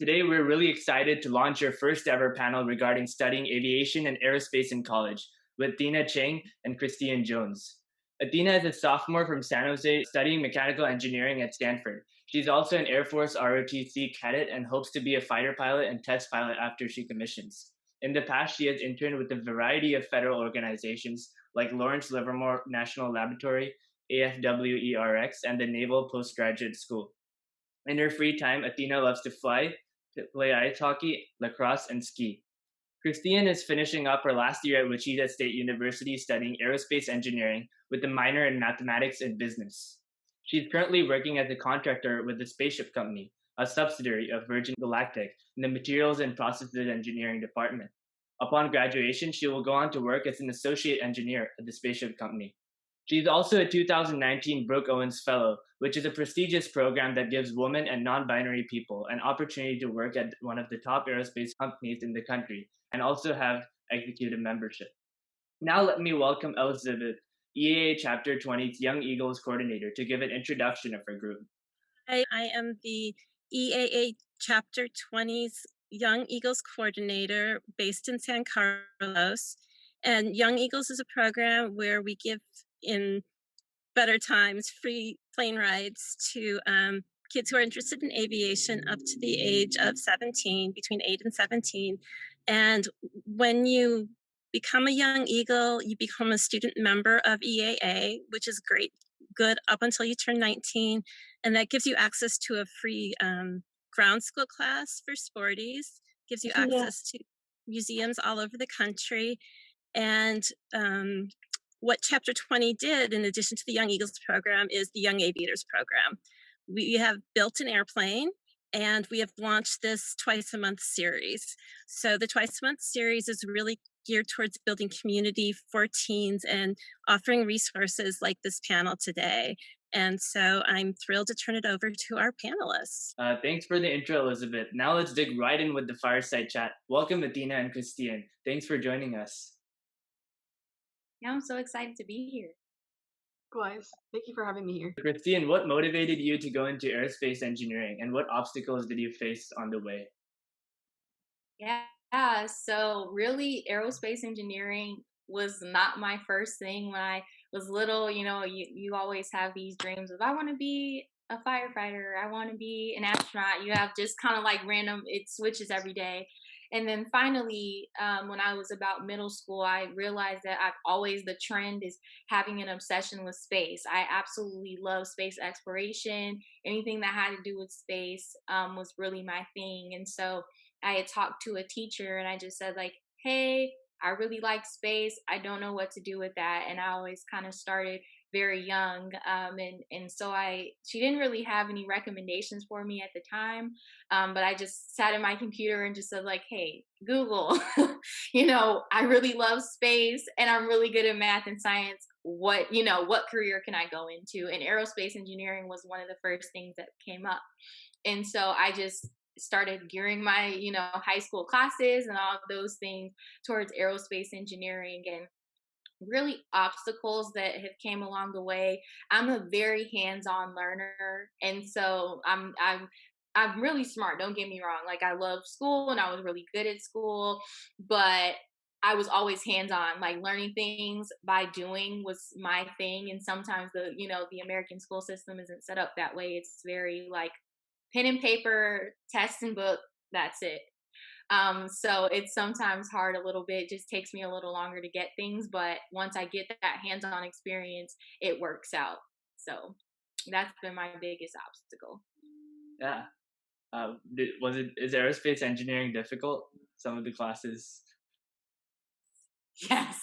Today, we're really excited to launch our first ever panel regarding studying aviation and aerospace in college with Tina Cheng and Christian Jones. Athena is a sophomore from San Jose studying mechanical engineering at Stanford. She's also an Air Force ROTC cadet and hopes to be a fighter pilot and test pilot after she commissions. In the past, she has interned with a variety of federal organizations like Lawrence Livermore National Laboratory, AFWERX, and the Naval Postgraduate School. In her free time, Athena loves to fly, to play ice hockey, lacrosse, and ski. Christine is finishing up her last year at Wichita State University studying aerospace engineering with a minor in mathematics and business. She's currently working as a contractor with the Spaceship Company, a subsidiary of Virgin Galactic, in the Materials and Processes Engineering Department. Upon graduation, she will go on to work as an associate engineer at the Spaceship Company. She's also a 2019 Brooke Owens Fellow, which is a prestigious program that gives women and non-binary people an opportunity to work at one of the top aerospace companies in the country and also have executive membership. Now let me welcome Elizabeth, EAA Chapter 20's Young Eagles coordinator, to give an introduction of her group. Hi, I am the EAA Chapter 20's Young Eagles coordinator based in San Carlos. And Young Eagles is a program where we give, in better times, free plane rides to kids who are interested in aviation up to the age of 17, between 8 and 17. And when you become a Young Eagle, you become a student member of EAA, which is good up until you turn 19. And that gives you access to a free ground school class for sporties, gives you access to museums all over the country. And what Chapter 20 did, in addition to the Young Eagles program, is the Young Aviators program. We have built an airplane, and we have launched this twice-a-month series. So the twice-a-month series is really geared towards building community for teens and offering resources like this panel today. And so I'm thrilled to turn it over to our panelists. Thanks for the intro, Elizabeth. Now let's dig right in with the fireside chat. Welcome, Athena and Christian. Thanks for joining us. Yeah, I'm so excited to be here. Likewise. Thank you for having me here. Christian, what motivated you to go into aerospace engineering, and what obstacles did you face on the way? Yeah, so really, aerospace engineering was not my first thing when I was little. You always have these dreams of, I want to be a firefighter, I want to be an astronaut. You have just kind of like random, it switches every day. And then finally, when I was about middle school, I realized that the trend is having an obsession with space. I absolutely love space exploration. Anything that had to do with space was really my thing. And so I had talked to a teacher and I just said, like, hey, I really like space. I don't know what to do with that. And I always kind of started very young. And so she didn't really have any recommendations for me at the time. But I just sat at my computer and just said, like, hey, Google, I really love space and I'm really good at math and science. What career can I go into? And aerospace engineering was one of the first things that came up. And so I just started gearing my, high school classes and all of those things towards aerospace engineering. And really obstacles that have came along the way. I'm a very hands-on learner, and so I'm really smart. Don't get me wrong. Like, I love school and I was really good at school, but I was always hands-on. Like, learning things by doing was my thing. And sometimes the American school system isn't set up that way. It's very like pen and paper, test and book. That's it. So it's sometimes hard a little bit. It just takes me a little longer to get things, but once I get that hands-on experience, it works out. So that's been my biggest obstacle. Yeah. Is aerospace engineering difficult? Some of the classes? Yes.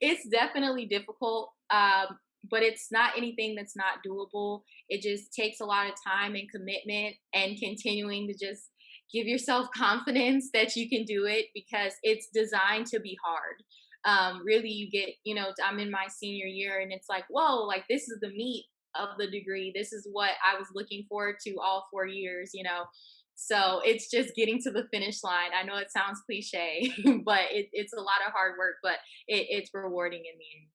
It's definitely difficult. But it's not anything that's not doable. It just takes a lot of time and commitment and continuing to just give yourself confidence that you can do it, because it's designed to be hard. Really, you get, I'm in my senior year and it's like, whoa, like, this is the meat of the degree. This is what I was looking forward to all 4 years, So it's just getting to the finish line. I know it sounds cliche, but it's a lot of hard work, but it's rewarding in the end.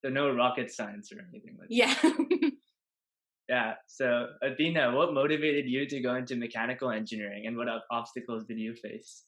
So no rocket science or anything like that? Yeah. Yeah. So, Athena, what motivated you to go into mechanical engineering, and what obstacles did you face?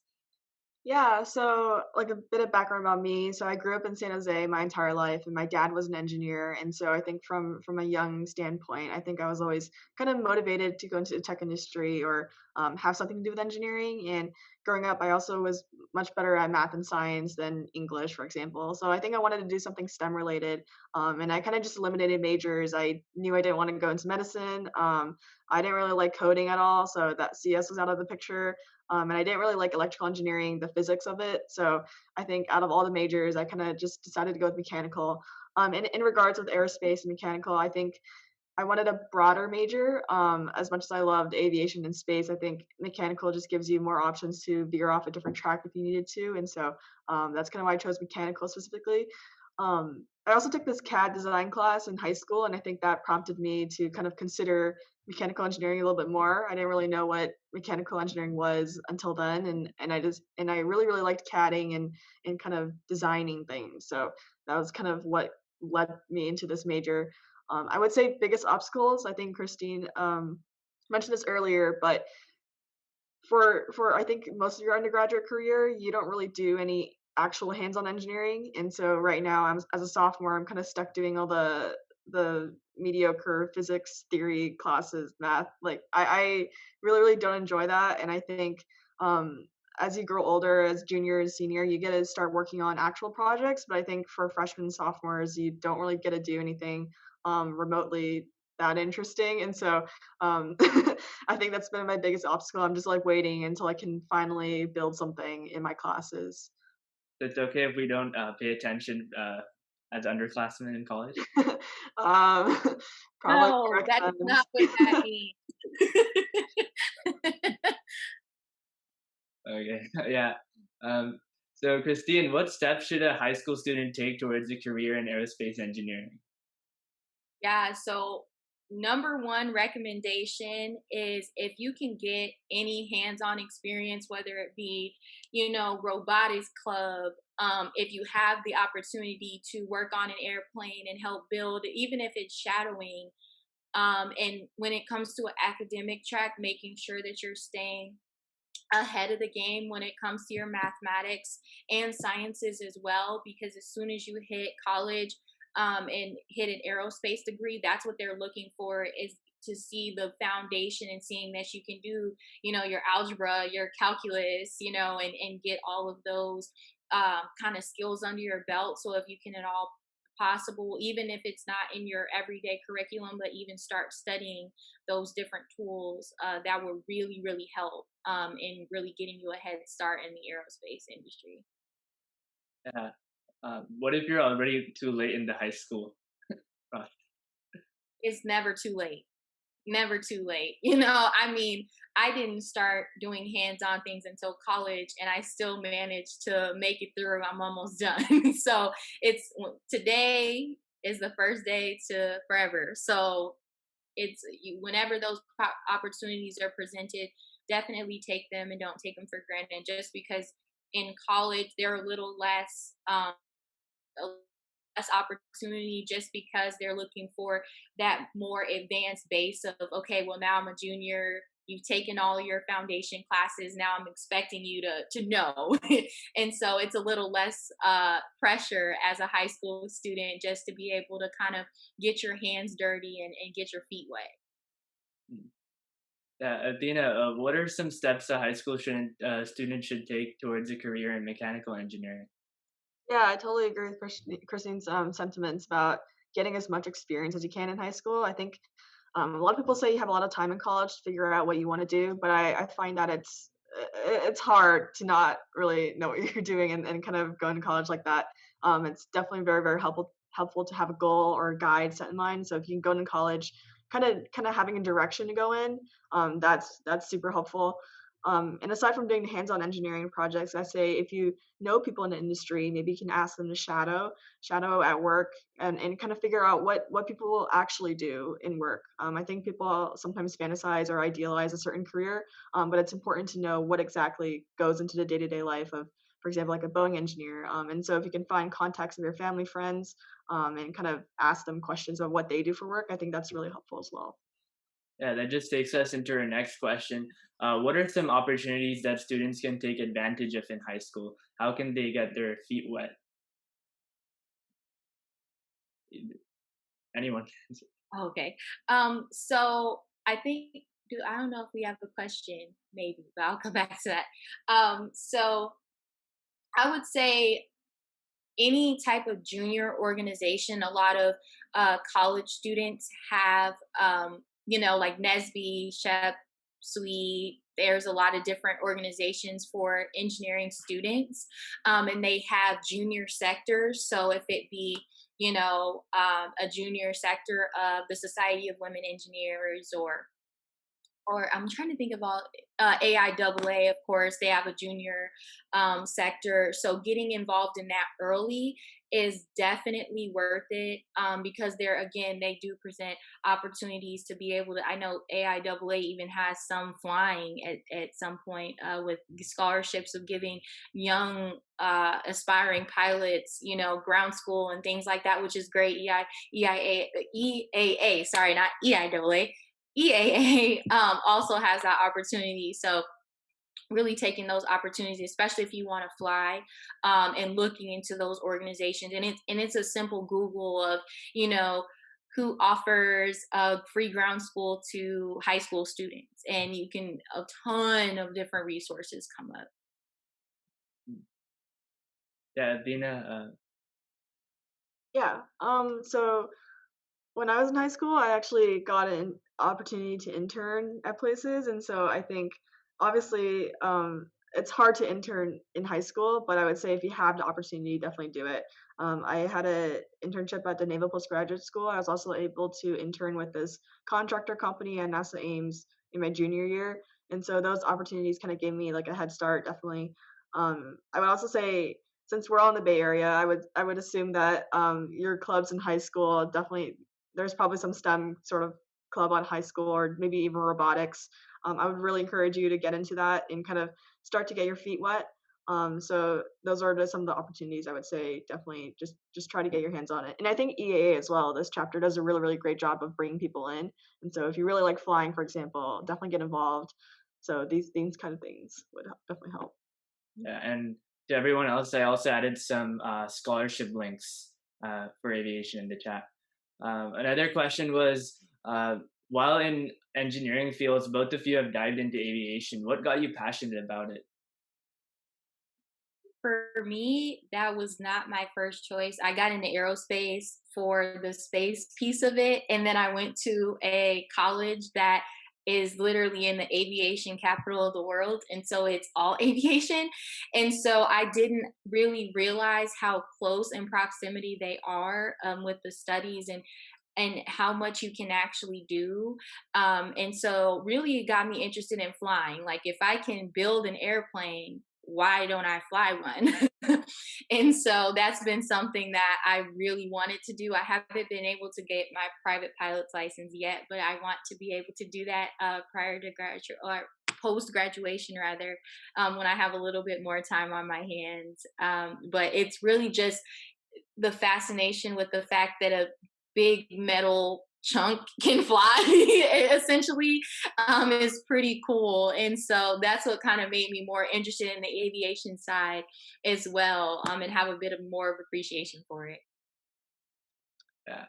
Yeah, so like a bit of background about me. So I grew up in San Jose my entire life, and my dad was an engineer. And so I think from a young standpoint, I think I was always kind of motivated to go into the tech industry or have something to do with engineering. And growing up, I also was much better at math and science than English, for example. So I think I wanted to do something STEM related, and I kind of just eliminated majors. I knew I didn't want to go into medicine. I didn't really like coding at all, so that CS was out of the picture. And I didn't really like electrical engineering, the physics of it. So I think out of all the majors, I kind of just decided to go with mechanical. And in regards with aerospace and mechanical, I think I wanted a broader major. As much as I loved aviation and space, I think mechanical just gives you more options to veer off a different track if you needed to. And so that's kind of why I chose mechanical specifically. I also took this CAD design class in high school, and I think that prompted me to kind of consider mechanical engineering a little bit more. I didn't really know what mechanical engineering was until then, and I really liked CADing and kind of designing things. So that was kind of what led me into this major. I would say biggest obstacles. I think Christine mentioned this earlier, but for I think most of your undergraduate career, you don't really do any actual hands-on engineering. And so right now, as a sophomore, I'm kind of stuck doing all the mediocre physics theory classes, math. Like I really don't enjoy that. And I think as you grow older, as junior and senior, you get to start working on actual projects. But I think for freshmen and sophomores, you don't really get to do anything remotely that interesting. And so um, I think that's been my biggest obstacle. I'm just like waiting until I can finally build something in my classes. So it's okay if we don't pay attention as underclassmen in college. um, probably No, correct that is them. not what that means. Okay. Yeah. Um, so, Christine, what steps should a high school student take towards a career in aerospace engineering? Yeah, so number one recommendation is if you can get any hands-on experience, whether it be, robotics club, if you have the opportunity to work on an airplane and help build, even if it's shadowing, and when it comes to an academic track, making sure that you're staying ahead of the game when it comes to your mathematics and sciences as well, because as soon as you hit college and hit an aerospace degree, that's what they're looking for, is to see the foundation and seeing that you can do, your algebra, your calculus, and get all of those kind of skills under your belt. So if you can at all possible, even if it's not in your everyday curriculum, but even start studying those different tools, that will really help in really getting you a head start in the aerospace industry. Yeah. What if you're already too late in the high school process? It's never too late. Never too late. I mean, I didn't start doing hands-on things until college, and I still managed to make it through. I'm almost done. So it's today is the first day to forever. So whenever those opportunities are presented, definitely take them and don't take them for granted. Just because in college they're a little less less opportunity, just because they're looking for that more advanced base of, okay, well, now I'm a junior, you've taken all your foundation classes, now I'm expecting you to know. And so it's a little less pressure as a high school student, just to be able to kind of get your hands dirty and get your feet wet. Hmm. Yeah, Athena, what are some steps a high school student should take towards a career in mechanical engineering? Yeah, I totally agree with Christine's sentiments about getting as much experience as you can in high school. I think a lot of people say you have a lot of time in college to figure out what you want to do, but I find that it's hard to not really know what you're doing and kind of go into college like that. It's definitely very helpful to have a goal or a guide set in mind. So if you can go into college, kind of having a direction to go in, that's super helpful. And aside from doing hands-on engineering projects, I say if you know people in the industry, maybe you can ask them to shadow at work and kind of figure out what people will actually do in work. I think people sometimes fantasize or idealize a certain career, but it's important to know what exactly goes into the day-to-day life of, for example, like a Boeing engineer. And so if you can find contacts of your family, friends, and kind of ask them questions of what they do for work, I think that's really helpful as well. Yeah, that just takes us into our next question. What are some opportunities that students can take advantage of in high school? How can they get their feet wet? Anyone? Okay. So I think I don't know if we have the question, maybe, but I'll come back to that. So I would say any type of junior organization. A lot of college students have, like Nesby, Shep, Sweet. There's a lot of different organizations for engineering students, and they have junior sectors. So if it be, a junior sector of the Society of Women Engineers, or I'm trying to think of all AIAA, of course, they have a junior sector. So getting involved in that early is definitely worth it, because they do present opportunities to be able to. I know AIAA even has some flying at some point, with scholarships of giving young aspiring pilots, ground school and things like that, which is great. EAA, sorry, not EIAA. EAA also has that opportunity. So really taking those opportunities, especially if you want to fly, and looking into those organizations. And it's a simple Google of, you know, who offers a free ground school to high school students, and you can a ton of different resources come up. Yeah, Dina. Yeah. So when I was in high school, I actually got an opportunity to intern at places, and so I think obviously it's hard to intern in high school, but I would say if you have the opportunity, definitely do it. I had a internship at the Naval Postgraduate School. I was also able to intern with this contractor company at NASA Ames in my junior year, and so those opportunities kind of gave me like a head start, definitely. I would also say since we're all in the Bay Area, I would assume that your clubs in high school definitely there's probably some STEM sort of club on high school or maybe even robotics. I would really encourage you to get into that and kind of start to get your feet wet. So those are just some of the opportunities I would say definitely just try to get your hands on it. And I think EAA as well. This chapter does a really really great job of bringing people in. And so if you really like flying, for example, definitely get involved. So these kind of things would definitely help. Yeah, and to everyone else, I also added some scholarship links for aviation in the chat. Another question was, while in engineering fields, both of you have dived into aviation. What got you passionate about it? For me, that was not my first choice. I got into aerospace for the space piece of it. And then I went to a college that is literally in the aviation capital of the world. And so it's all aviation. And so I didn't really realize how close in proximity they are, with the studies and how much you can actually do. And so really it got me interested in flying. Like if I can build an airplane, why don't I fly one? And so that's been something that I really wanted to do. I haven't been able to get my private pilot's license yet, but I want to be able to do that prior to graduate or post graduation rather, when I have a little bit more time on my hands. But it's really just the fascination with the fact that a big metal chunk can fly essentially, is pretty cool. And so that's what kind of made me more interested in the aviation side as well, and have a bit of more of appreciation for it. Yeah.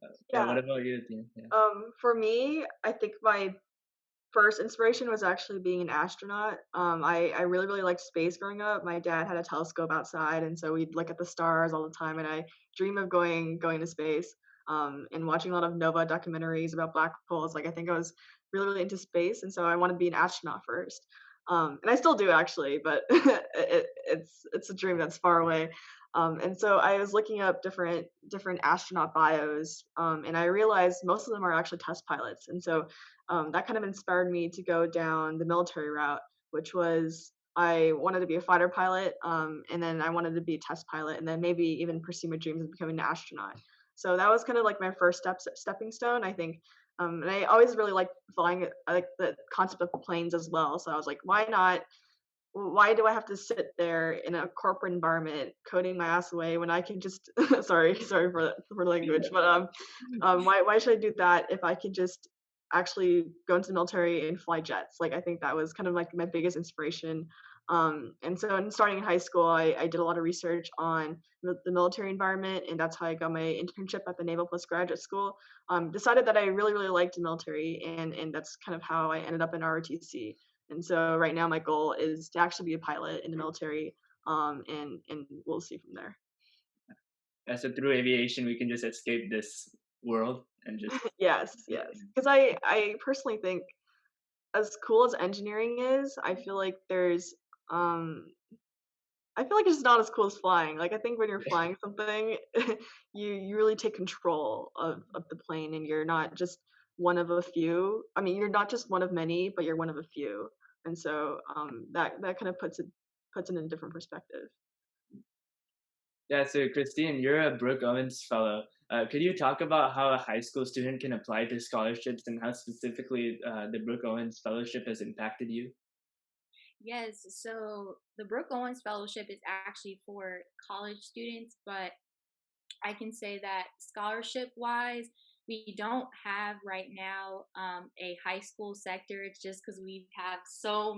Yeah. Yeah. What about you, Tina? Yeah. For me, I think my first inspiration was actually being an astronaut. I really, really liked space growing up. My dad had a telescope outside, and so we'd look at the stars all the time. And I dream of going to space. And watching a lot of Nova documentaries about black holes. Like I think I was really, really into space, and so I wanted to be an astronaut first. And I still do actually, but it's a dream that's far away. And so I was looking up different astronaut bios, and I realized most of them are actually test pilots. And so that kind of inspired me to go down the military route, which was I wanted to be a fighter pilot, and then I wanted to be a test pilot, and then maybe even pursue my dreams of becoming an astronaut. So that was kind of like my first stepping stone, I think. And I always really liked flying. I like the concept of planes as well. So I was like, why not? Why do I have to sit there in a corporate environment coding my ass away when I can just sorry for language, but why should I do that if I can just actually go into the military and fly jets. Like I think that was kind of like my biggest inspiration. And so in starting in high school, I did a lot of research on the military environment, and that's how I got my internship at the Naval Postgraduate School. Decided that I really, really liked the military, and that's kind of how I ended up in ROTC. And so right now my goal is to actually be a pilot in the military, and we'll see from there. So through aviation, we can just escape this world and just Yes, yes. Because I personally think as cool as engineering is, um I feel like it's not as cool as flying. Like I think when you're flying something, you really take control of the plane, and you're not just one of a few. I mean, you're not just one of many, but you're one of a few. And so that kind of puts it in a different perspective. Yeah, so Christine, you're a Brooke Owens Fellow. Could you talk about how a high school student can apply to scholarships and how specifically the Brooke Owens Fellowship has impacted you? Yes, so the Brooke Owens Fellowship is actually for college students, but I can say that scholarship wise, we don't have right now a high school sector. It's just because we have so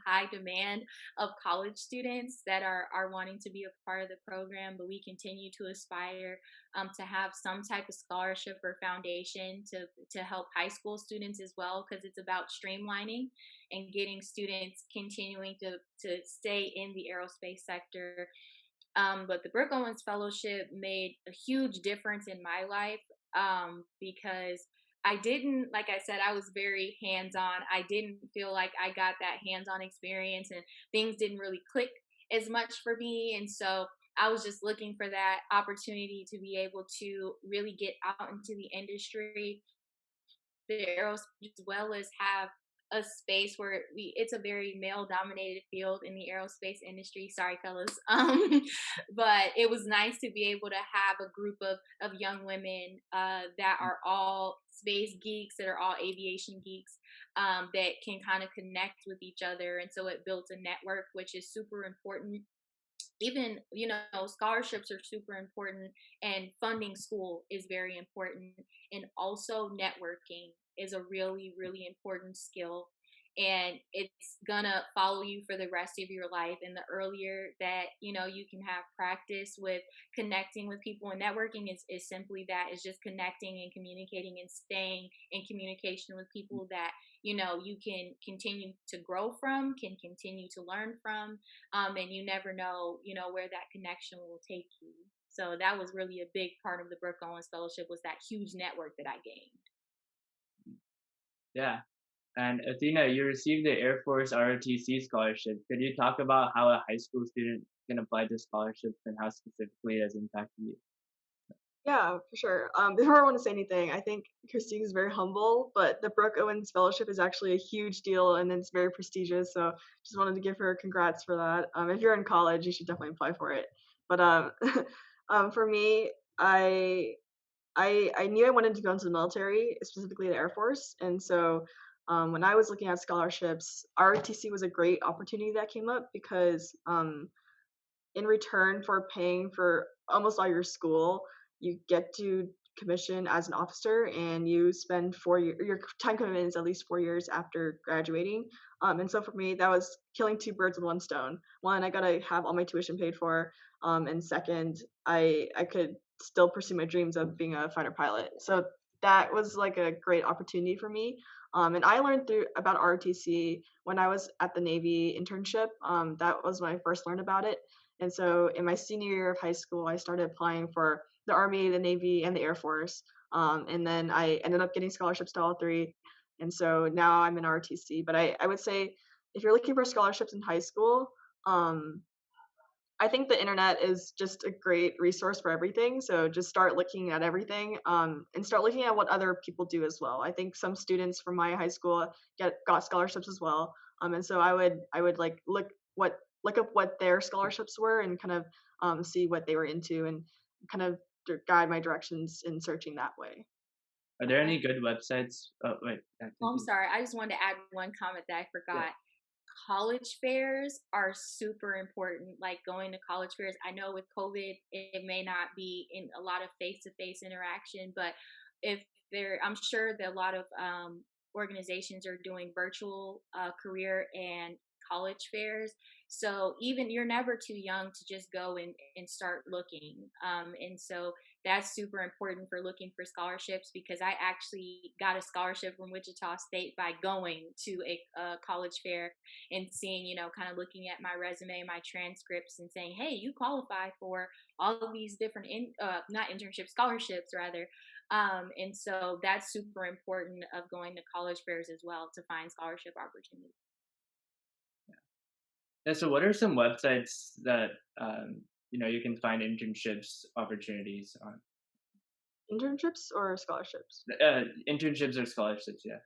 high demand of college students that are wanting to be a part of the program. But we continue to aspire to have some type of scholarship or foundation to help high school students as well, because it's about streamlining and getting students continuing to stay in the aerospace sector. But the Brooke Owens Fellowship made a huge difference in my life, because I didn't, like I said, I was very hands on. I didn't feel like I got that hands on experience, and things didn't really click as much for me. And so I was just looking for that opportunity to be able to really get out into the industry, the aerospace, as well as have a space where it's a very male dominated field in the aerospace industry. Sorry, fellas. But it was nice to be able to have a group of young women that are all space geeks, that are all aviation geeks, that can kind of connect with each other. And so it built a network, which is super important. Even, scholarships are super important, and funding school is very important, and also networking is a really, really important skill, and it's gonna follow you for the rest of your life. And the earlier that you can have practice with connecting with people, and networking is simply that, is just connecting and communicating and staying in communication with people that you can continue to grow from, can continue to learn from, and you never know, where that connection will take you. So that was really a big part of the Brooke Owens Fellowship, was that huge network that I gained. Yeah. And Athena, you received the Air Force ROTC scholarship. Could you talk about how a high school student can apply to scholarships and how specifically it has impacted you? Yeah, for sure. Before I want to say anything, I think Christine is very humble, but the Brooke Owens Fellowship is actually a huge deal, and it's very prestigious. So just wanted to give her congrats for that. If you're in college, you should definitely apply for it. But for me, I knew I wanted to go into the military, specifically the Air Force, and so when I was looking at scholarships, ROTC was a great opportunity that came up because in return for paying for almost all your school, you get to commission as an officer, and you spend 4 years. Your time commitment is at least 4 years after graduating. And so for me, that was killing two birds with one stone. One, I got to have all my tuition paid for, and second, I could still pursue my dreams of being a fighter pilot. So that was like a great opportunity for me. And I learned through about ROTC when I was at the Navy internship. That was when I first learned about it. And so in my senior year of high school, I started applying for the Army, the Navy, and the Air Force. And then I ended up getting scholarships to all three. And so now I'm in ROTC. But I would say if you're looking for scholarships in high school, um, I think the internet is just a great resource for everything. So just start looking at everything, and start looking at what other people do as well. I think some students from my high school got scholarships as well. And so I would like look up what their scholarships were, and kind of see what they were into, and kind of guide my directions in searching that way. Are there any good websites? Oh, wait, Oh, I'm continue. sorry. I just wanted to add one comment that I Yeah. forgot. College fairs are super important, like going to college fairs. I know with COVID, it may not be in a lot of face to face interaction, but if I'm sure that a lot of organizations are doing virtual career and college fairs. So even you're never too young to just go and start looking. And so that's super important for looking for scholarships, because I actually got a scholarship from Wichita State by going to a college fair and seeing, kind of looking at my resume, my transcripts, and saying, hey, you qualify for all of these different, not internships, scholarships rather. And so that's super important of going to college fairs as well to find scholarship opportunities. Yeah, so what are some websites that you can find internships opportunities on? Internships or scholarships? Internships or scholarships, yeah.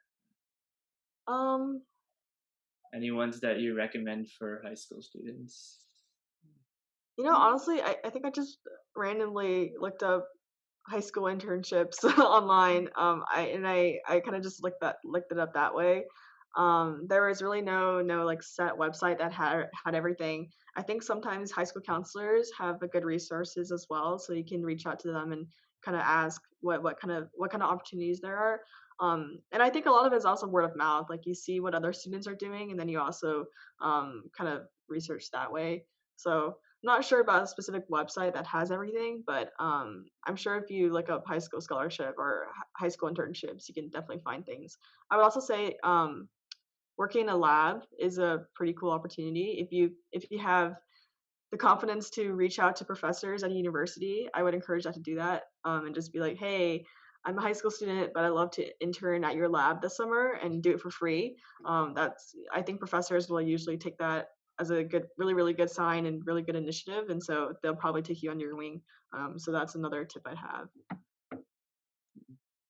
Um, Any ones that you recommend for high school students? honestly, I think I just randomly looked up high school internships online. I kind of just looked it up that way. There was really no like set website that had everything. I think sometimes high school counselors have a good resources as well, so you can reach out to them and kind of ask what kind of opportunities there are. And I think a lot of it is also word of mouth. Like you see what other students are doing, and then you also kind of research that way. So not sure about a specific website that has everything, but I'm sure if you look up high school scholarship or high school internships, you can definitely find things. I would also say working in a lab is a pretty cool opportunity. If you have the confidence to reach out to professors at a university, I would encourage that to do that, and just be like, hey, I'm a high school student, but I love to intern at your lab this summer and do it for free. That's I think professors will usually take that as a good, really, really good sign and really good initiative, and so they'll probably take you under your wing. So that's another tip I'd have.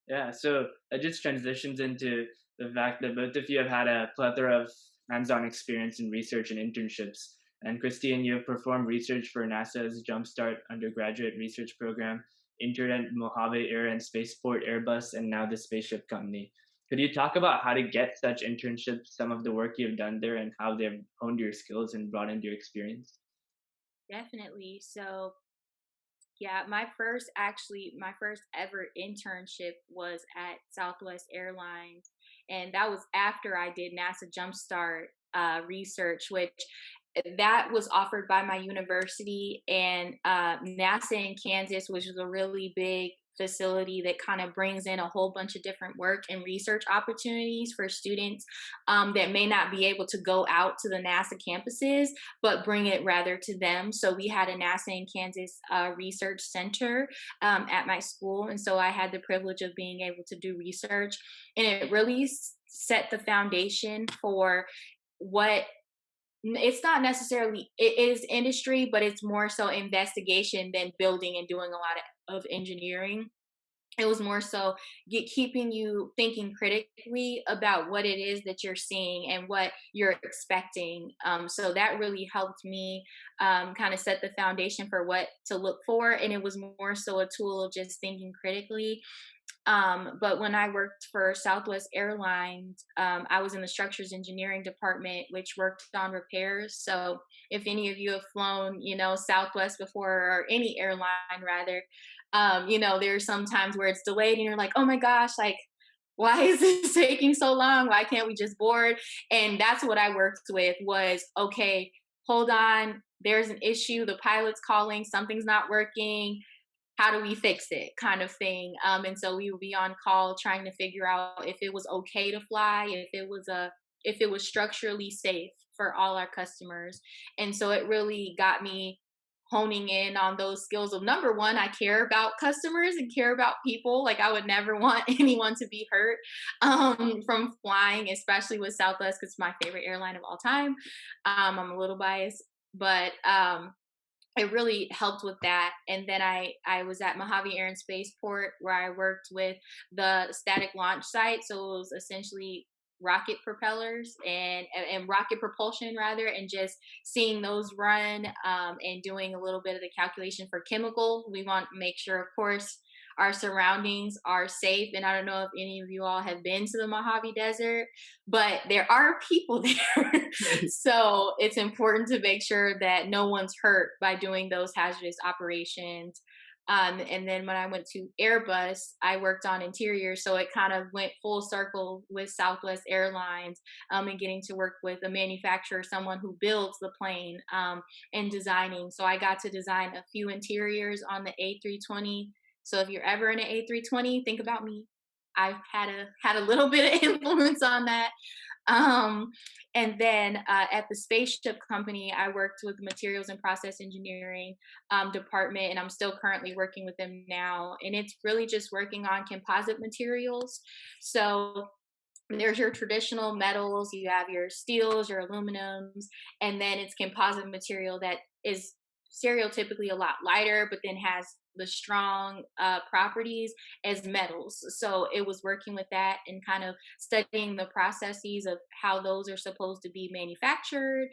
Yeah, so that just transitions into the fact that both of you have had a plethora of hands-on experience in research and internships. And Christine, you have performed research for NASA's Jumpstart undergraduate research program, interned at Mojave Air and Spaceport Airbus, and now the spaceship company. Could you talk about how to get such internships, some of the work you've done there, and how they've honed your skills and broadened your experience? Definitely. So yeah, my first ever internship was at Southwest Airlines, and that was after I did NASA Jumpstart research, which that was offered by my university, and NASA in Kansas, which is a really big facility that kind of brings in a whole bunch of different work and research opportunities for students that may not be able to go out to the NASA campuses, but bring it rather to them. So we had a NASA in Kansas research center at my school, and so I had the privilege of being able to do research, and it really set the foundation for what it's not necessarily, it is industry, but it's more so investigation than building and doing a lot of engineering. It was more so keeping you thinking critically about what it is that you're seeing and what you're expecting. So that really helped me kind of set the foundation for what to look for, and it was more so a tool of just thinking critically. But when I worked for Southwest Airlines, I was in the structures engineering department, which worked on repairs. So if any of you have flown, Southwest before, or any airline rather, there's some times where it's delayed and you're like, oh my gosh, like, why is this taking so long? Why can't we just board? And that's what I worked with was, okay, hold on, there's an issue. The pilot's calling, something's not working, how do we fix it, kind of thing. And so we would be on call trying to figure out if it was okay to fly, if it was structurally safe for all our customers. And so it really got me honing in on those skills of, number one, I care about customers and care about people. Like I would never want anyone to be hurt from flying, especially with Southwest, because it's my favorite airline of all time. I'm a little biased, but it really helped with that. And then I was at Mojave Air and Spaceport, where I worked with the static launch site. So it was essentially rocket propellers and rocket propulsion rather, and just seeing those run, and doing a little bit of the calculation for chemical. We want to make sure, of course, our surroundings are safe. And I don't know if any of you all have been to the Mojave Desert, but there are people there. So it's important to make sure that no one's hurt by doing those hazardous operations. And then when I went to Airbus, I worked on interiors. So it kind of went full circle with Southwest Airlines, and getting to work with a manufacturer, someone who builds the plane, and designing. So I got to design a few interiors on the A320. So if you're ever in an A320, think about me. I've had a little bit of influence on that. Um, and then at the spaceship company, I worked with the materials and process engineering department, and I'm still currently working with them now. And it's really just working on composite materials. So there's your traditional metals, you have your steels, your aluminums, and then it's composite material that is stereotypically a lot lighter, but then has the strong properties as metals. So it was working with that and kind of studying the processes of how those are supposed to be manufactured.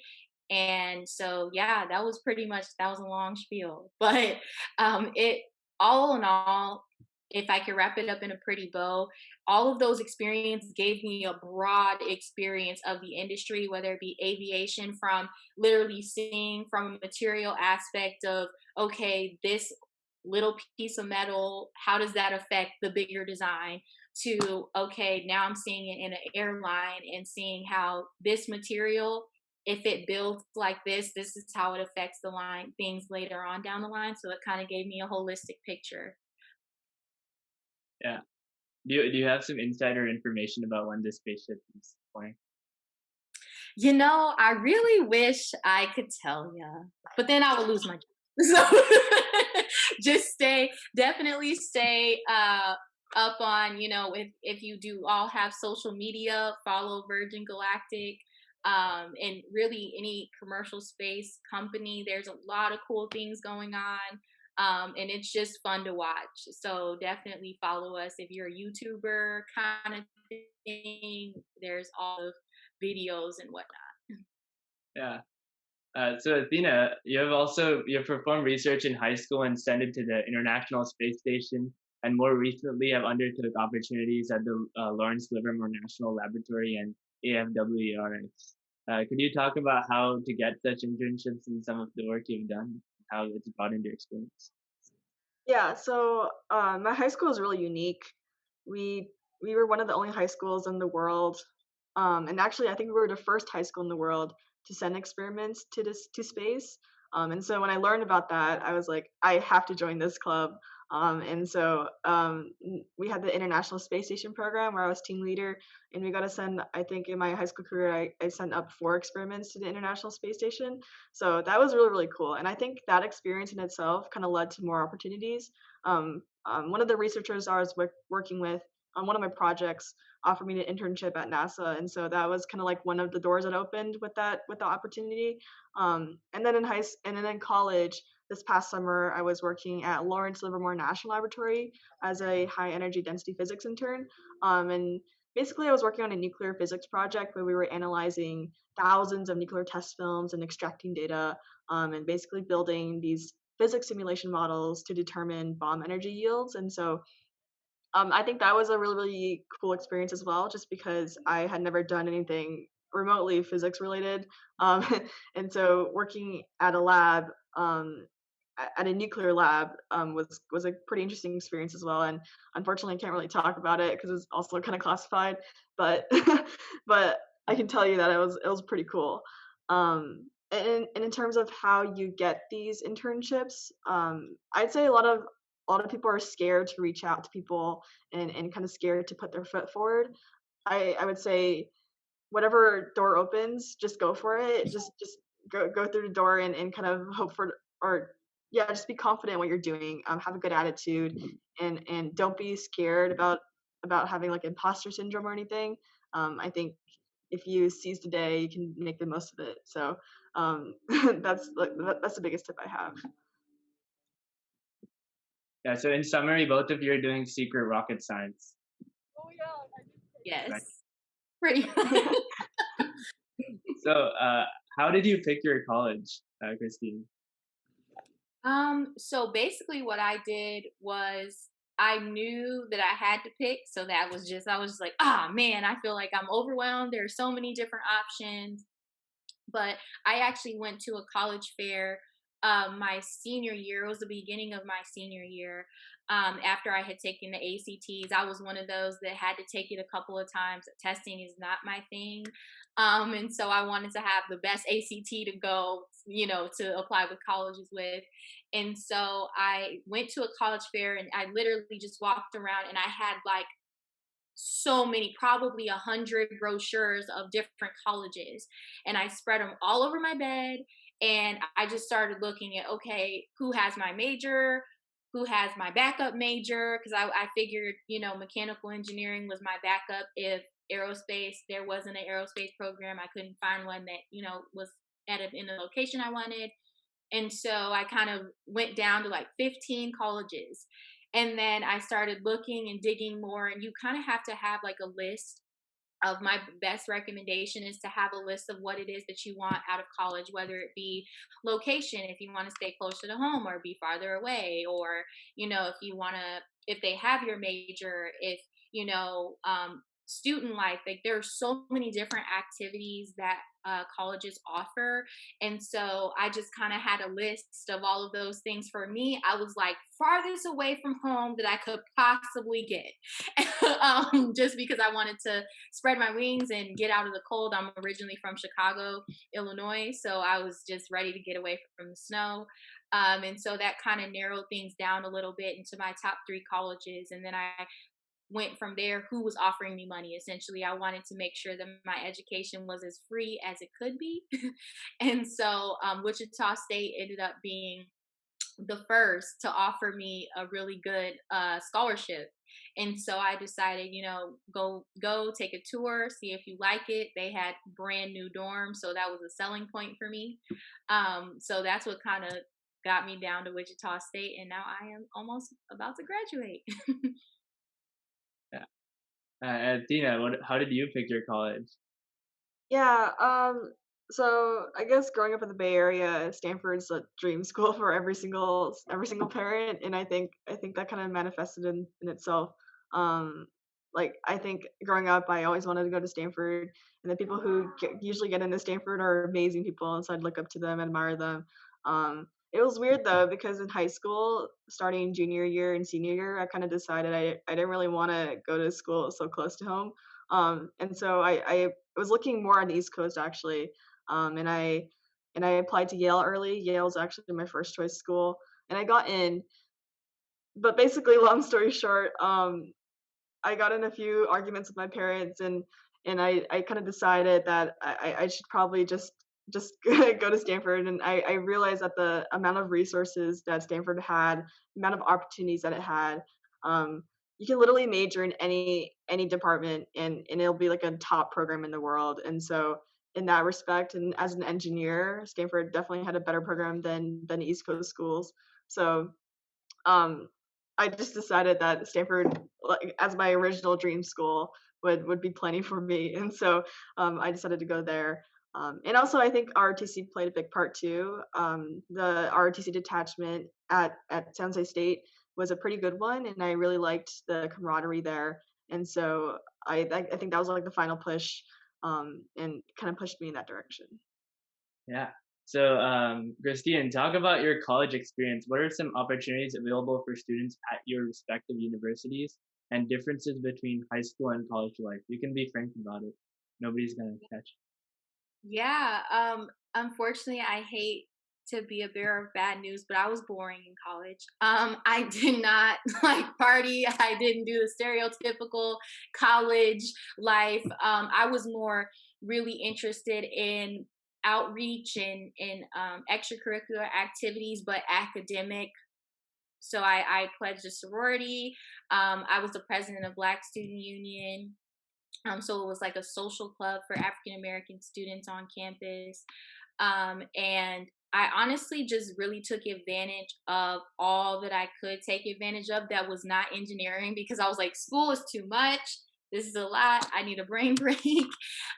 And so, yeah, that was pretty much, that was a long spiel, but it, all in all, if I could wrap it up in a pretty bow, all of those experiences gave me a broad experience of the industry, whether it be aviation, from literally seeing from a material aspect of, okay, this little piece of metal, how does that affect the bigger design, to, okay, now I'm seeing it in an airline and seeing how this material, if it builds like this is how it affects the line, things later on down the line. So it kind of gave me a holistic picture. Yeah. Do you have some insider information about when this spaceship is flying? I really wish I could tell you, but then I would lose my job. So just definitely stay up on, if you do all have social media, follow Virgin Galactic, and really any commercial space company. There's a lot of cool things going on. And it's just fun to watch. So definitely follow us if you're a YouTuber kind of thing. There's all of videos and whatnot. Yeah. So Athena, you've performed research in high school and sent it to the International Space Station, and more recently have undertook opportunities at the Lawrence Livermore National Laboratory and AFWERX. Could you talk about how to get such internships and some of the work you've done, how it's broadened your experience? Yeah, so my high school is really unique. We we were one of the only high schools in the world, and actually, I think we were the first high school in the world to send experiments to space. And so when I learned about that, I was like, I have to join this club. And so we had the International Space Station program where I was team leader, and we got to send. I think in my high school career, I sent up 4 experiments to the International Space Station. So that was really, really cool. And I think that experience in itself kind of led to more opportunities. One of the researchers I was working with on one of my projects offered me an internship at NASA, and so that was kind of like one of the doors that opened with the opportunity. And then and then in college, this past summer, I was working at Lawrence Livermore National Laboratory as a high energy density physics intern. And basically, I was working on a nuclear physics project where we were analyzing thousands of nuclear test films and extracting data, and basically building these physics simulation models to determine bomb energy yields. And so I think that was a really, really cool experience as well, just because I had never done anything remotely physics related. Um, and so working at a lab, at a nuclear lab, was a pretty interesting experience as well. And unfortunately, I can't really talk about it because it's also kind of classified. But but I can tell you that it was pretty cool. And in terms of how you get these internships, I'd say a lot of people are scared to reach out to people and kind of scared to put their foot forward. I would say whatever door opens, just go for it. Just go through the door and kind of hope for, or yeah, just be confident in what you're doing. Have a good attitude and don't be scared about having like imposter syndrome or anything. I think if you seize the day, you can make the most of it. So that's the biggest tip I have. Yeah. So in summary, both of you are doing secret rocket science, right? Yes, pretty much. So, how did you pick your college, Christine? So basically what I did was I knew that I had to pick. So that was just, I was just like, ah, man, I feel like I'm overwhelmed. There are so many different options. But I actually went to a college fair my senior year. It was the beginning of my senior year. After I had taken the ACTs, I was one of those that had to take it a couple of times. Testing is not my thing. And so I wanted to have the best ACT to go, to apply with colleges with. And so I went to a college fair and I literally just walked around and I had like so many, probably 100 brochures of different colleges. And I spread them all over my bed. And I just started looking at, okay, who has my major? Who has my backup major? Because I figured, mechanical engineering was my backup. If aerospace, there wasn't an aerospace program, I couldn't find one that, was in the location I wanted. And so I kind of went down to like 15 colleges. And then I started looking and digging more. And you kind of have to have like a list of my best recommendation is to have a list of what it is that you want out of college, whether it be location, if you want to stay closer to home or be farther away, or, if you want to, if they have your major, if, student life, like there are so many different activities that colleges offer. And so I just kind of had a list of all of those things. For me, I was like farthest away from home that I could possibly get, just because I wanted to spread my wings and get out of the cold. I'm originally from Chicago, Illinois, so I was just ready to get away from the snow. And so that kind of narrowed things down a little bit into my top 3 colleges. And then I went from there, who was offering me money. Essentially, I wanted to make sure that my education was as free as it could be. And so Wichita State ended up being the first to offer me a really good scholarship. And so I decided, go take a tour, see if you like it. They had brand new dorms, so that was a selling point for me. So that's what kind of got me down to Wichita State, and now I am almost about to graduate. Yeah. Tina, how did you pick your college? Yeah, so I guess growing up in the Bay Area, Stanford's a dream school for every single parent, and I think that kind of manifested in itself. Um, like I think growing up, I always wanted to go to Stanford, and the people who usually get into Stanford are amazing people, and so I'd look up to them, admire them. It was weird though because in high school, starting junior year and senior year, I kind of decided I didn't really want to go to school so close to home. And so I was looking more on the East Coast actually, and I applied to Yale early. Yale was actually my first choice school, and I got in. But basically, long story short, I got in a few arguments with my parents, and I kind of decided that I should probably just go to Stanford. And I realized that the amount of resources that Stanford had, the amount of opportunities that it had, you can literally major in any department, and it'll be like a top program in the world. And so in that respect, and as an engineer, Stanford definitely had a better program than East Coast schools. So um, I just decided that Stanford, like, as my original dream school, would be plenty for me, and so I decided to go there. And also, I think ROTC played a big part too. The ROTC detachment at San Jose State was a pretty good one, and I really liked the camaraderie there. And so I think that was like the final push, and kind of pushed me in that direction. Yeah. So, Christine, talk about your college experience. What are some opportunities available for students at your respective universities and differences between high school and college life? You can be frank about it. Nobody's gonna catch. Yeah, unfortunately, I hate to be a bearer of bad news, but I was boring in college. I did not like party. I didn't do the stereotypical college life. I was more really interested in outreach and in extracurricular activities, but academic. So I pledged a sorority. I was the president of Black Student Union. So it was like a social club for African American students on campus. And I honestly just really took advantage of all that I could take advantage of that was not engineering, because I was like, school is too much. This is a lot. I need a brain break.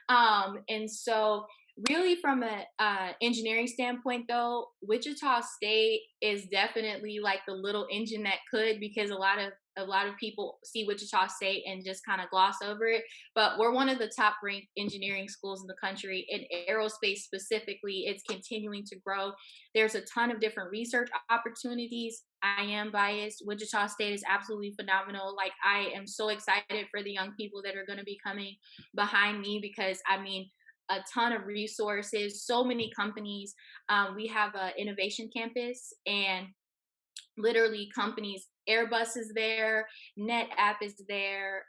And so really from a engineering standpoint though, Wichita State is definitely like the little engine that could, because a lot of a lot of people see Wichita State and just kind of gloss over it, but we're one of the top ranked engineering schools in the country. In aerospace specifically, it's continuing to grow. There's a ton of different research opportunities. I am biased. Wichita State is absolutely phenomenal. Like, I am so excited for the young people that are going to be coming behind me, because I mean, a ton of resources, so many companies. We have an innovation campus, and literally companies, Airbus is there, NetApp is there,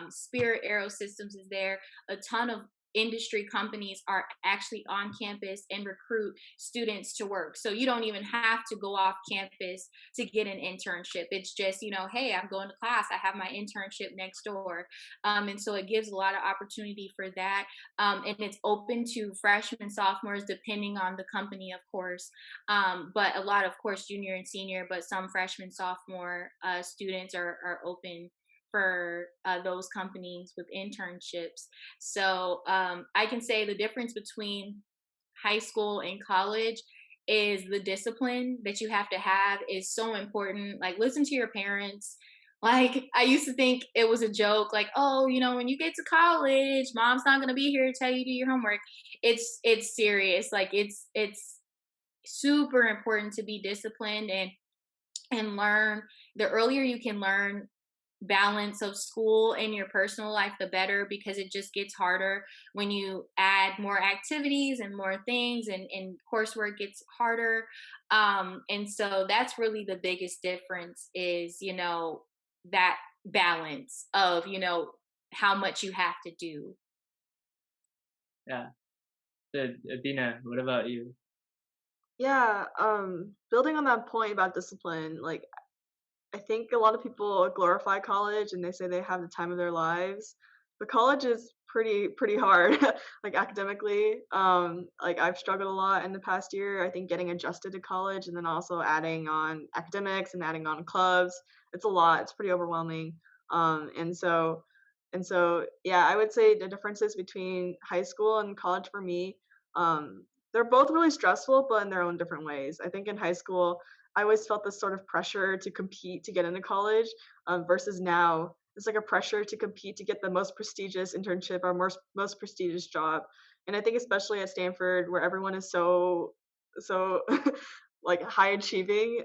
Spirit Aerosystems is there. A ton of industry companies are actually on campus and recruit students to work. So you don't even have to go off campus to get an internship. It's just, hey, I'm going to class. I have my internship next door. And so it gives a lot of opportunity for that. And it's open to freshmen, sophomores, depending on the company, of course. But a lot, of course, junior and senior, but some freshman, sophomore students are open for those companies with internships. So I can say the difference between high school and college is the discipline that you have to have is so important. Like, listen to your parents. Like, I used to think it was a joke, like, oh, when you get to college, mom's not gonna be here to tell you to do your homework. It's serious. Like, it's super important to be disciplined and learn. The earlier you can learn balance of school and your personal life, the better, because it just gets harder when you add more activities and more things, and coursework gets harder. And so that's really the biggest difference is, that balance of, how much you have to do. Yeah. So, Athena, what about you? Yeah, building on that point about discipline, like I think a lot of people glorify college and they say they have the time of their lives, but college is pretty hard, like academically. Like I've struggled a lot in the past year. I think getting adjusted to college and then also adding on academics and adding on clubs, it's a lot. It's pretty overwhelming. And so yeah, I would say the differences between high school and college for me, they're both really stressful, but in their own different ways. I think in high school I always felt this sort of pressure to compete to get into college, versus now it's like a pressure to compete to get the most prestigious internship or most prestigious job. And I think especially at Stanford, where everyone is so like high achieving,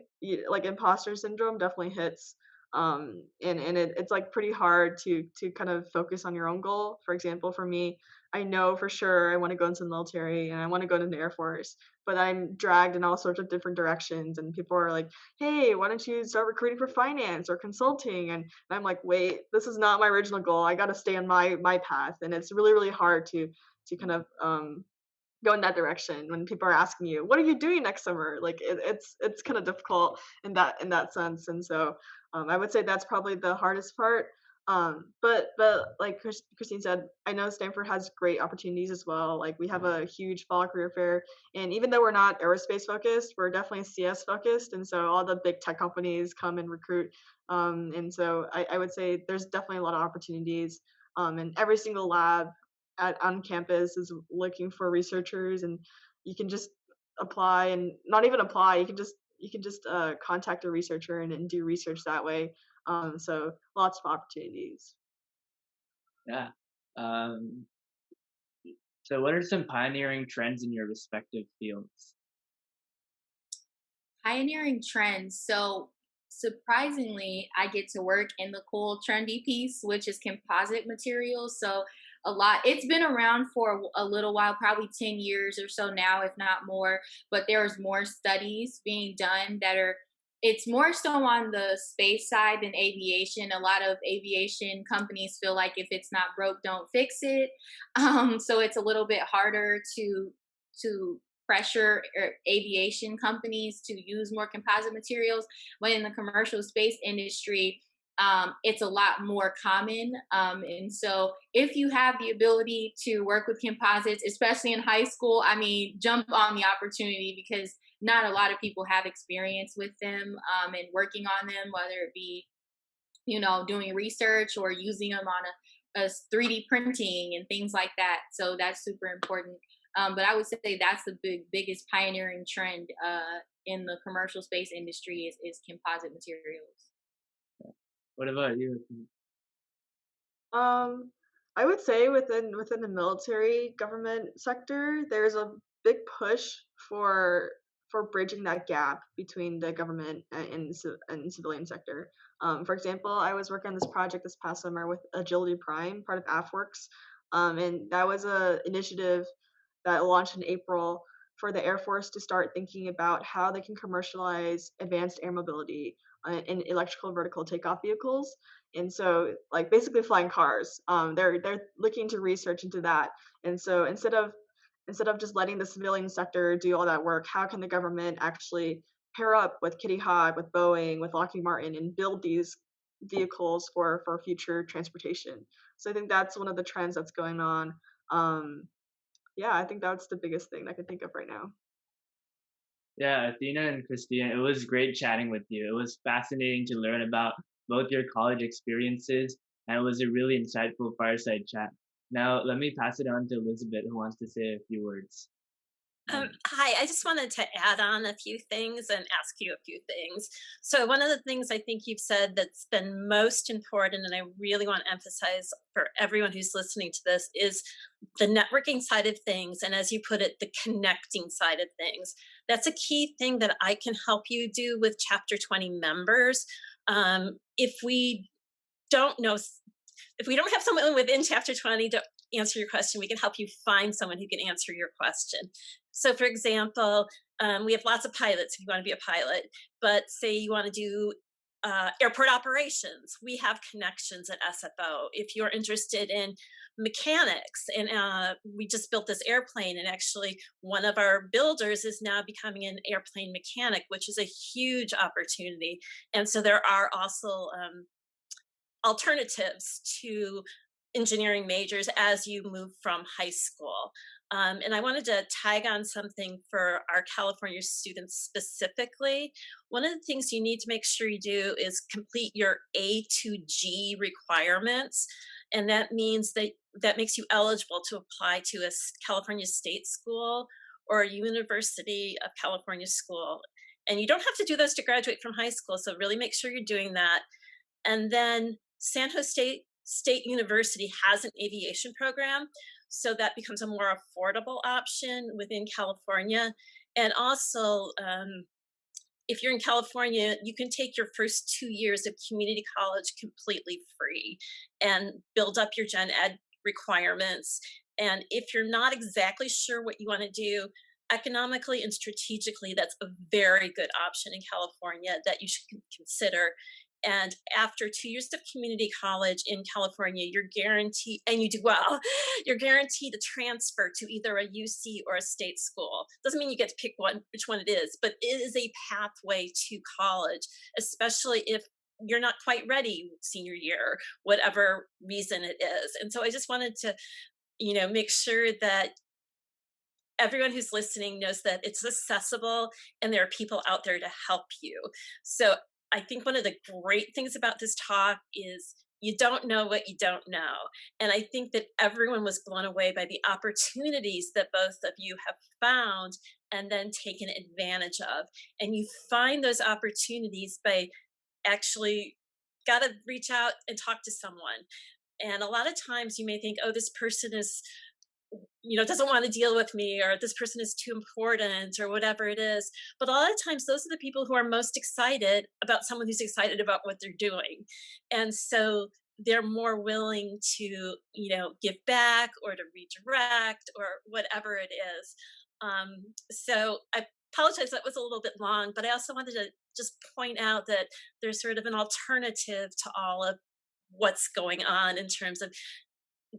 like imposter syndrome definitely hits. It's like pretty hard to kind of focus on your own goal. For example, for me, I know for sure I want to go into the military and I want to go into the Air Force, but I'm dragged in all sorts of different directions. And people are like, hey, why don't you start recruiting for finance or consulting? And I'm like, wait, this is not my original goal. I got to stay on my path. And it's really hard to kind of go in that direction when people are asking you, what are you doing next summer? Like it's kind of difficult in that sense. And so I would say that's probably the hardest part. But like Christine said, I know Stanford has great opportunities as well. Like we have a huge fall career fair, and even though we're not aerospace focused, we're definitely CS focused, and so all the big tech companies come and recruit. And so I would say there's definitely a lot of opportunities. And every single lab on campus is looking for researchers, and you can just apply and not even apply. You can just contact a researcher and do research that way. So lots of opportunities. Yeah. Um, so, what are some pioneering trends in your respective fields? Pioneering trends. So surprisingly, I get to work in the cool trendy piece, which is composite materials. So it's been around for a little while, probably 10 years or so now, if not more, but there's more studies being done that are it's more so on the space side than aviation. A lot of aviation companies feel like if it's not broke, don't fix it. So it's a little bit harder to pressure aviation companies to use more composite materials. But in the commercial space industry, it's a lot more common. And so, if you have the ability to work with composites, especially in high school, I mean, jump on the opportunity, because not a lot of people have experience with them and working on them, whether it be doing research or using them on a 3D printing and things like that. So that's super important. But I would say that's the biggest pioneering trend in the commercial space industry is composite materials. What about you? Um, I would say within the military government sector, there's a big push for bridging that gap between the government and civilian sector. For example, I was working on this project this past summer with Agility Prime, part of AFWorks, and that was a initiative that launched in April for the Air Force to start thinking about how they can commercialize advanced air mobility in electrical vertical takeoff vehicles. And so, like basically flying cars, they're looking to research into that. And so instead of just letting the civilian sector do all that work, how can the government actually pair up with Kitty Hawk, with Boeing, with Lockheed Martin, and build these vehicles for future transportation? So I think that's one of the trends that's going on. Um, yeah, I think that's the biggest thing I can think of right now. Yeah, Athena and Christina, it was great chatting with you. It was fascinating to learn about both your college experiences, and it was a really insightful fireside chat. Now, let me pass it on to Elizabeth, who wants to say a few words. Hi, I just wanted to add on a few things and ask you a few things. So, one of the things I think you've said that's been most important, and I really want to emphasize for everyone who's listening to this, is the networking side of things. And as you put it, the connecting side of things. That's a key thing that I can help you do with Chapter 20 members. If we don't know if we don't have someone within Chapter 20 to answer your question, we can help you find someone who can answer your question. So, for example, we have lots of pilots if you want to be a pilot, but say you want to do airport operations, we have connections at SFO. If you're interested in mechanics, and we just built this airplane, and actually one of our builders is now becoming an airplane mechanic, which is a huge opportunity. And so there are also alternatives to engineering majors as you move from high school. And I wanted to tag on something for our California students specifically. One of the things you need to make sure you do is complete your A to G requirements. And that means that makes you eligible to apply to a California state school or a University of California school. And you don't have to do those to graduate from high school. So really make sure you're doing that. And then San Jose State University has an aviation program, so that becomes a more affordable option within California. And also, if you're in California, you can take your first 2 years of community college completely free and build up your gen ed requirements. And if you're not exactly sure what you want to do, economically and strategically, that's a very good option in California that you should consider. And after 2 years of community college in California, you're guaranteed, and you do well, you're guaranteed to transfer to either a UC or a state school. Doesn't mean you get to pick which one it is, but it is a pathway to college, especially if you're not quite ready senior year, whatever reason it is. And so I just wanted to, make sure that everyone who's listening knows that it's accessible and there are people out there to help you. So I think one of the great things about this talk is you don't know what you don't know. And I think that everyone was blown away by the opportunities that both of you have found and then taken advantage of. And you find those opportunities by actually got to reach out and talk to someone. And a lot of times you may think, oh, this person is doesn't want to deal with me, or this person is too important, or whatever it is. But a lot of times those are the people who are most excited about someone who's excited about what they're doing. And so they're more willing to, give back or to redirect or whatever it is. So I apologize, that was a little bit long, but I also wanted to just point out that there's sort of an alternative to all of what's going on in terms of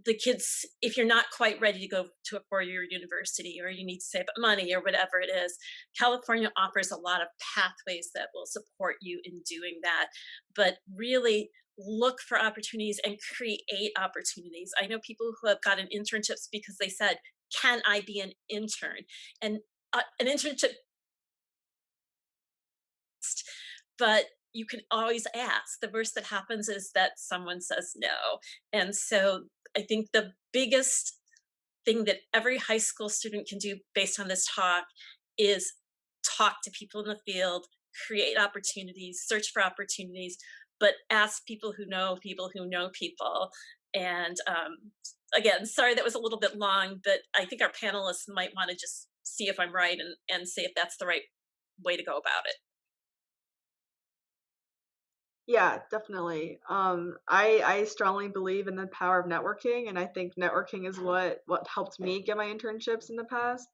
the kids. If you're not quite ready to go to a 4-year university, or you need to save up money or whatever it is, California offers a lot of pathways that will support you in doing that. But really look for opportunities and create opportunities. I know people who have gotten internships because they said, can I be an intern? And an internship, but you can always ask. The worst that happens is that someone says no. And so I think the biggest thing that every high school student can do based on this talk is talk to people in the field, create opportunities, search for opportunities, but ask people who know people who know people. And again, sorry that was a little bit long, but I think our panelists might want to just see if I'm right and see if that's the right way to go about it. Yeah, definitely. I strongly believe in the power of networking, and I think networking is what helped me get my internships in the past.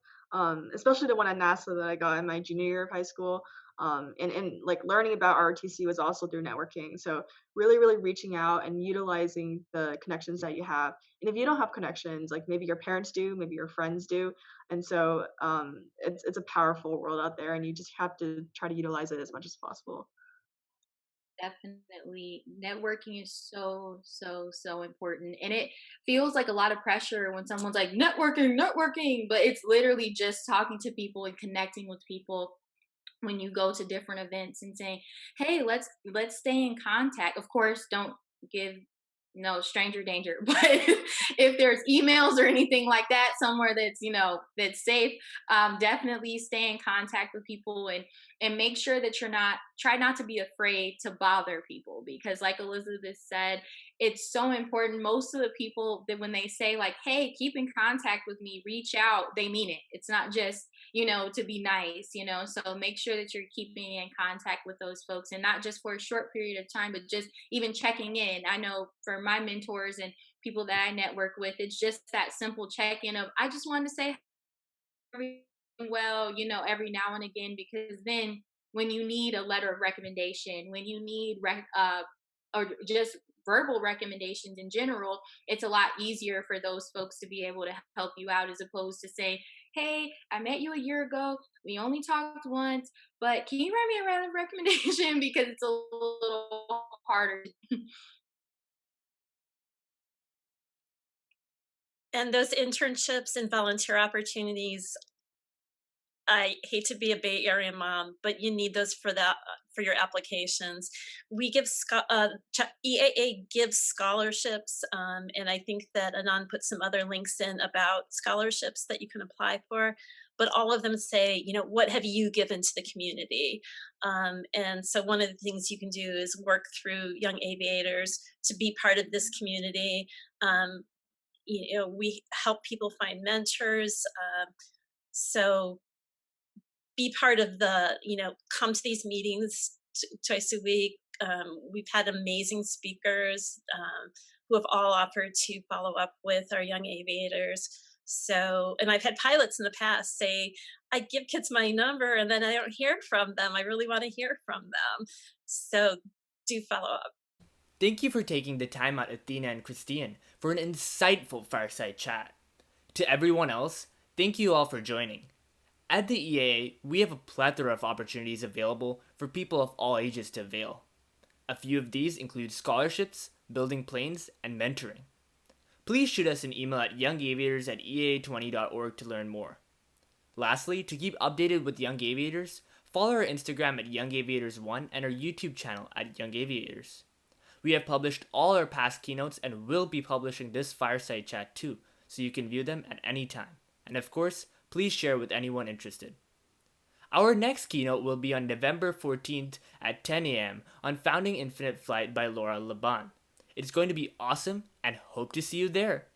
Especially the one at NASA that I got in my junior year of high school. And like learning about ROTC was also through networking. So really reaching out and utilizing the connections that you have. And if you don't have connections, like maybe your parents do, maybe your friends do, and so it's a powerful world out there, and you just have to try to utilize it as much as possible. Definitely. Networking is so important. And it feels like a lot of pressure when someone's like, networking, networking. But it's literally just talking to people and connecting with people when you go to different events and saying, hey, let's stay in contact. Of course, don't give no stranger danger, but if there's emails or anything like that somewhere that's, that's safe, definitely stay in contact with people, and make sure that you're not try not to be afraid to bother people, because like Elizabeth said, it's so important. Most of the people that when they say like, hey, keep in contact with me, reach out, they mean it. It's not just to be nice, so make sure that you're keeping in contact with those folks, and not just for a short period of time, but just even checking in. I know for my mentors and people that I network with, it's just that simple check in of, I just wanted to say everything well, every now and again, because then when you need a letter of recommendation, when you need or just verbal recommendations in general, it's a lot easier for those folks to be able to help you out, as opposed to saying, hey, I met you a year ago, we only talked once, but can you write me a letter of recommendation? Because it's a little harder. And those internships and volunteer opportunities, I hate to be a Bay Area mom, but you need those for your applications. We give EAA gives scholarships, and I think that Anand put some other links in about scholarships that you can apply for. But all of them say, what have you given to the community? And so one of the things you can do is work through Young Aviators to be part of this community. Um, we help people find mentors. So be part of come to these meetings twice a week. We've had amazing speakers who have all offered to follow up with our young aviators. So, and I've had pilots in the past say, I give kids my number and then I don't hear from them. I really want to hear from them. So do follow up. Thank you for taking the time out, Athena and Christine, for an insightful fireside chat. To everyone else, thank you all for joining. At the EAA, we have a plethora of opportunities available for people of all ages to avail. A few of these include scholarships, building planes, and mentoring. Please shoot us an email at youngaviators@eaa20.org to learn more. Lastly, to keep updated with Young Aviators, follow our Instagram at YoungAviators1 and our YouTube channel at Young Aviators. We have published all our past keynotes and will be publishing this fireside chat too, so you can view them at any time. And of course, please share with anyone interested. Our next keynote will be on November 14th at 10 a.m. on Founding Infinite Flight by Laura Laban. It's going to be awesome and hope to see you there.